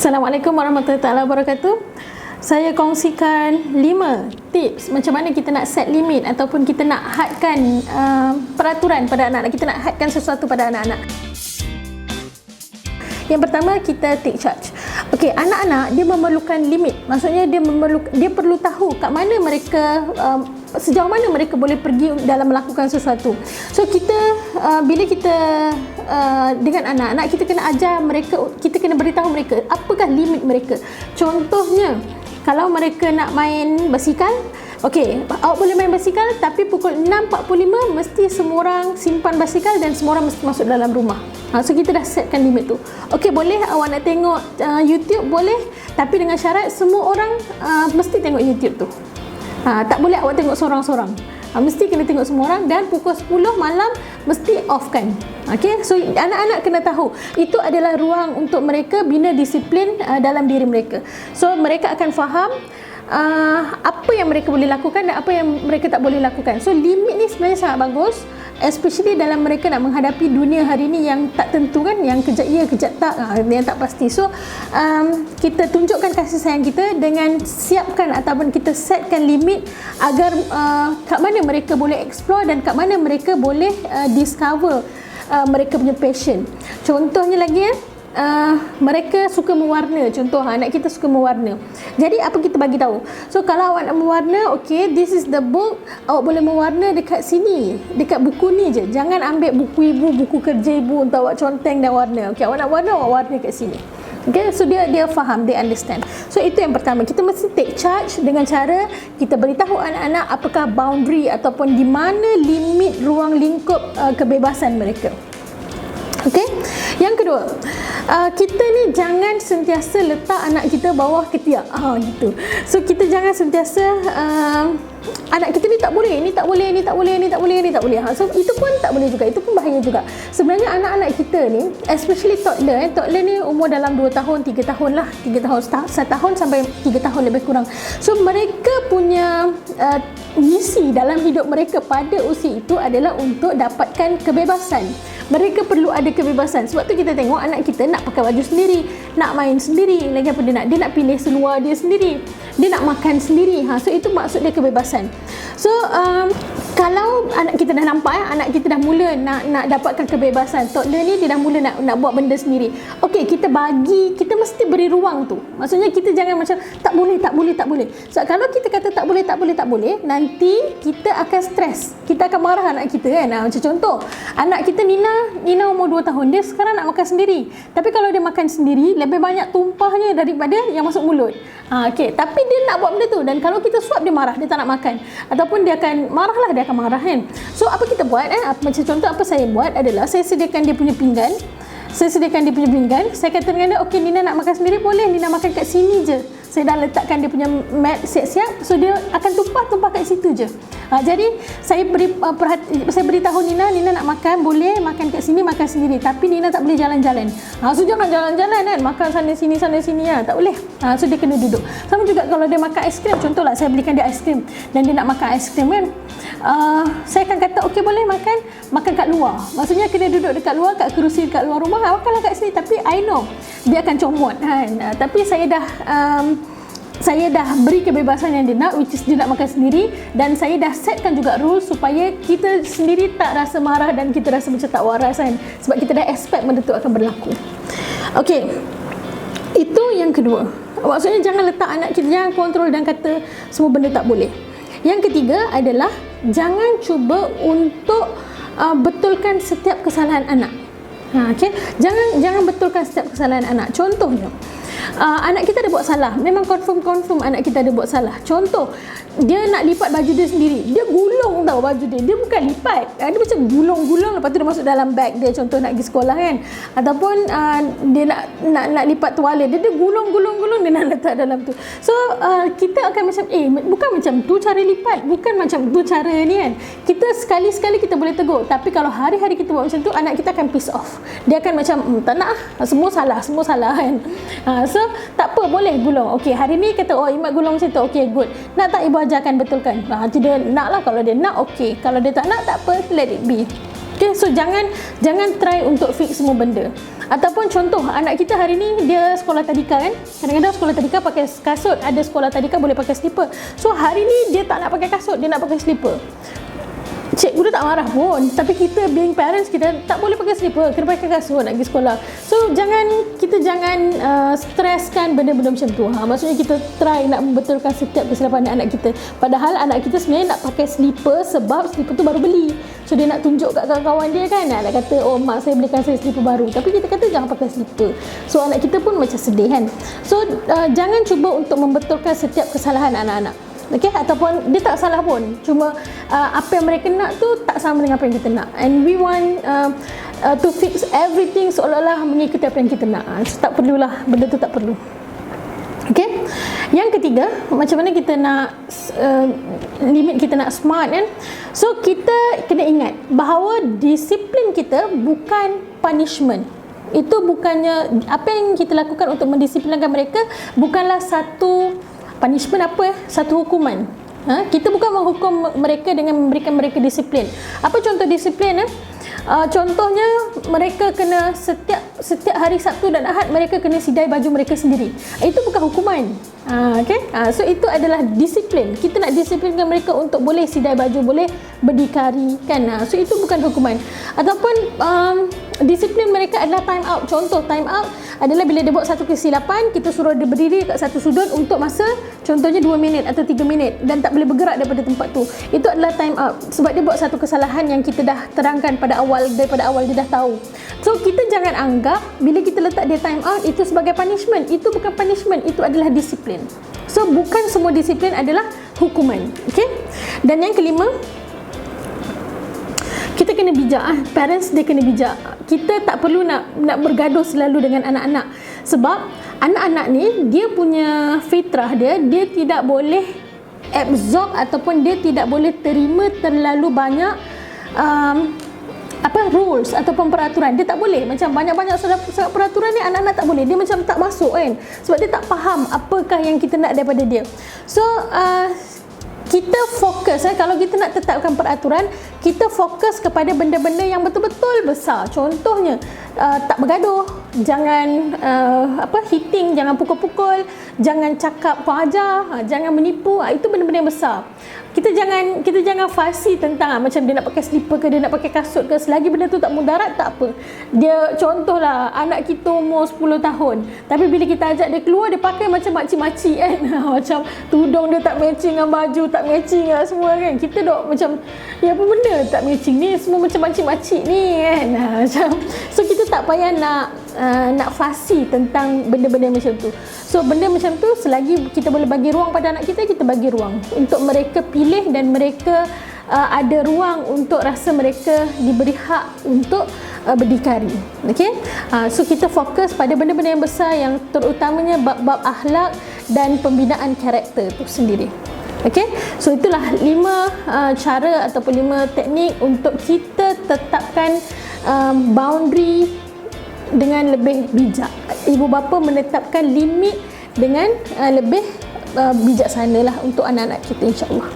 Assalamualaikum warahmatullahi wabarakatuh. Saya kongsikan 5 tips macam mana kita nak set limit ataupun kita nak hadkan peraturan pada anak-anak, kita nak hadkan sesuatu pada anak-anak. Yang pertama, kita take charge. Okey, anak-anak dia memerlukan limit. Maksudnya dia perlu tahu kat mana mereka sejauh mana mereka boleh pergi dalam melakukan sesuatu. So kita bila kita dengan anak-anak, kita kena ajar mereka, kita kena beritahu mereka apakah limit mereka. Contohnya, kalau mereka nak main basikal, okey, awak boleh main basikal tapi pukul 6.45 mesti semua orang simpan basikal dan semua orang mesti masuk dalam rumah. So kita dah setkan limit tu. Okey, boleh awak nak tengok YouTube, boleh, tapi dengan syarat semua orang mesti tengok YouTube tu. Tak boleh awak tengok seorang-seorang. Mesti kena tengok semua orang, dan pukul 10 malam mesti off kan. Okey, so anak-anak kena tahu itu adalah ruang untuk mereka bina disiplin dalam diri mereka. So mereka akan faham apa yang mereka boleh lakukan dan apa yang mereka tak boleh lakukan. So limit ni sebenarnya sangat bagus, especially dalam mereka nak menghadapi dunia hari ni yang tak tentu kan, yang kejap ya kejap tak, yang tak pasti. So kita tunjukkan kasih sayang kita dengan siapkan ataupun kita setkan limit agar kat mana mereka boleh explore dan kat mana mereka boleh discover mereka punya passion. Contohnya lagi mereka suka mewarna. Contoh, anak kita suka mewarna. Jadi apa kita bagi tahu? So kalau awak nak mewarna, okay, this is the book. Awak boleh mewarna dekat sini, dekat buku ni je. Jangan ambil buku ibu, buku kerja ibu untuk awak conteng dan warna. Okay, awak nak warna, awak warna kat sini. Okay, so dia faham, dia understand. So itu yang pertama, kita mesti take charge dengan cara kita beritahu anak-anak apakah boundary ataupun di mana limit ruang lingkup kebebasan mereka. Okey. Yang kedua, kita ni jangan sentiasa letak anak kita bawah ketiak. Gitu. So kita jangan sentiasa anak kita ni tak boleh, ni tak boleh, ni tak boleh, ni tak boleh, ni tak boleh. So itu pun tak boleh juga, itu pun bahaya juga. Sebenarnya anak-anak kita ni, especially toddler, toddler ni umur dalam 2 tahun, 3 tahun lah, 3 tahun, 1 tahun sampai 3 tahun lebih kurang. So mereka punya misi dalam hidup mereka pada usia itu adalah untuk dapatkan kebebasan. Mereka perlu ada kebebasan. Sebab tu kita tengok anak kita nak pakai baju sendiri, nak main sendiri, lagi apa dia nak pilih seluar dia sendiri, dia nak makan sendiri. So itu maksud dia kebebasan. So kalau anak kita dah nampak anak kita dah mula nak dapatkan kebebasan, toddler ni dia dah mula nak buat benda sendiri. Okey, kita mesti beri ruang tu. Maksudnya kita jangan macam tak boleh. So kalau kita kata tak boleh, nanti kita akan stres. Kita akan marah anak kita kan. Macam contoh, anak kita Nina umur 2 tahun, dia sekarang nak makan sendiri. Tapi kalau dia makan sendiri, lebih banyak tumpahnya daripada yang masuk mulut. Okey, tapi dia nak buat benda tu, dan kalau kita suap dia marah, dia tak nak makan. Ataupun dia akan marah kan. So apa kita buat macam contoh apa saya buat adalah saya sediakan dia punya pinggan. Saya kata dengan dia, okey, Nina nak makan sendiri, boleh Nina makan kat sini je. Saya dah letakkan dia punya mat siap-siap, so dia akan tumpah kat situ je. Jadi saya beritahu Nina nak makan, boleh makan kat sini, makan sendiri, tapi Nina tak boleh jalan-jalan. So jangan jalan-jalan kan, makan sana sini tak boleh. So dia kena duduk. Sama juga kalau dia makan aiskrim, contohlah saya belikan dia aiskrim dan dia nak makan aiskrim kan, saya akan kata okey, boleh makan kat luar. Maksudnya kena duduk dekat luar, kat kerusi dekat luar rumah. Makanlah kat sini, tapi I know dia akan comot kan. Tapi saya dah beri kebebasan yang dia nak, which is dia nak makan sendiri, dan saya dah setkan juga rules supaya kita sendiri tak rasa marah dan kita rasa macam tak waras kan, sebab kita dah expect benda tu akan berlaku. Okey, itu yang kedua. Maksudnya jangan letak anak kita, jangan kontrol dan kata semua benda tak boleh. Yang ketiga adalah jangan cuba untuk betulkan setiap kesalahan anak. Okay? Jangan betulkan setiap kesalahan anak. Contohnya, anak kita ada buat salah, memang confirm anak kita ada buat salah. Contoh, dia nak lipat baju dia sendiri, dia gulung tau baju dia bukan lipat, dia macam gulung, lepas tu dia masuk dalam bag dia, contoh nak pergi sekolah kan, ataupun dia nak lipat tuala dia gulung, dia nak letak dalam tu. So kita akan macam bukan macam tu cara lipat, bukan macam tu cara ni kan. Kita sekali-sekali kita boleh tegur, tapi kalau hari-hari kita buat macam tu, anak kita akan piss off. Dia akan macam tak nak, semua salah kan. So tak apa, boleh gulung. Okey, hari ni kata Imat gulung macam tu, okey, good. Nak tak ibu ajarkan betulkan? Dia nak lah. Kalau dia nak, okey. Kalau dia tak nak, tak apa, let it be. Okay, so jangan try untuk fix semua benda. Ataupun contoh, anak kita hari ni dia sekolah tadika kan, kadang-kadang sekolah tadika pakai kasut, ada sekolah tadika boleh pakai slipper. So hari ni dia tak nak pakai kasut, dia nak pakai slipper. Cikgu dia tak marah pun, tapi kita being parents, kita tak boleh pakai slipper, kena pakai kasut nak pergi sekolah. So kita jangan streskan benda-benda macam tu. Maksudnya kita try nak membetulkan setiap kesilapan anak kita, padahal anak kita sebenarnya nak pakai slipper sebab slipper tu baru beli. So dia nak tunjuk kat kawan-kawan dia kan, nak kata, oh mak saya belikan saya slipper baru, tapi kita kata jangan pakai slipper. So anak kita pun macam sedih kan. So jangan cuba untuk membetulkan setiap kesalahan anak-anak. Okay, ataupun dia tak salah pun, cuma apa yang mereka nak tu tak sama dengan apa yang kita nak, and we want to fix everything seolah-olah mengikuti apa yang kita nak. So tak perlulah, benda tu tak perlu. Okay, yang ketiga, macam mana kita nak limit kita nak smart kan. So kita kena ingat bahawa disiplin kita bukan punishment. Itu bukannya apa yang kita lakukan untuk mendisiplinkan mereka bukanlah satu punishment, satu hukuman. Kita bukan menghukum mereka dengan memberikan mereka disiplin. Apa contoh disiplin? Contohnya mereka kena setiap hari Sabtu dan Ahad mereka kena sidai baju mereka sendiri. Itu bukan hukuman. Okay? So itu adalah disiplin. Kita nak disiplinkan mereka untuk boleh sidai baju, boleh berdikari kan. So itu bukan hukuman. Ataupun disiplin mereka adalah time out. Contoh time out adalah bila dia buat satu kesilapan, kita suruh dia berdiri kat satu sudut untuk masa contohnya 2 minit atau 3 minit dan tak boleh bergerak daripada tempat tu. Itu adalah time out sebab dia buat satu kesalahan yang kita dah terangkan daripada awal dia dah tahu. So kita jangan anggap bila kita letak dia time out itu sebagai punishment. Itu bukan punishment, itu adalah disiplin. So bukan semua disiplin adalah hukuman. Okay? Dan yang kelima, kita kena bijak. Parents dia kena bijak. Kita tak perlu nak bergaduh selalu dengan anak-anak, sebab anak-anak ni dia punya fitrah dia tidak boleh absorb ataupun dia tidak boleh terima terlalu banyak rules ataupun peraturan. Dia tak boleh, macam banyak-banyak peraturan ni anak-anak tak boleh, dia macam tak masuk kan, sebab dia tak faham apakah yang kita nak daripada dia. So kita fokus kalau kita nak tetapkan peraturan, kita fokus kepada benda-benda yang betul-betul besar. Contohnya tak bergaduh, jangan hitting, jangan pukul-pukul, jangan cakap kurang ajar, jangan menipu. Itu benda-benda yang besar. Kita jangan fussy tentang macam dia nak pakai slipper ke, dia nak pakai kasut ke, selagi benda tu tak mudarat tak apa. Dia contohlah anak kita umur 10 tahun, tapi bila kita ajak dia keluar, dia pakai macam makcik-makcik kan. Macam tudung dia tak matching dengan baju, tak matching dengan semua kan. Kita dok macam, ya apa benda tak matching ni, semua macam makcik-makcik ni kan. Macam, so kita tak payah nak fussy tentang benda-benda macam tu. So benda macam tu, selagi kita boleh bagi ruang pada anak kita, kita bagi ruang untuk mereka pilih dan mereka ada ruang untuk rasa mereka diberi hak untuk berdikari. Okay? So kita fokus pada benda-benda yang besar, yang terutamanya bab-bab akhlak dan pembinaan karakter itu sendiri. Okay? So itulah 5 cara ataupun 5 teknik untuk kita tetapkan boundary dengan lebih bijak. Ibu bapa menetapkan limit dengan lebih bijaksana lah untuk anak-anak kita, insya-Allah.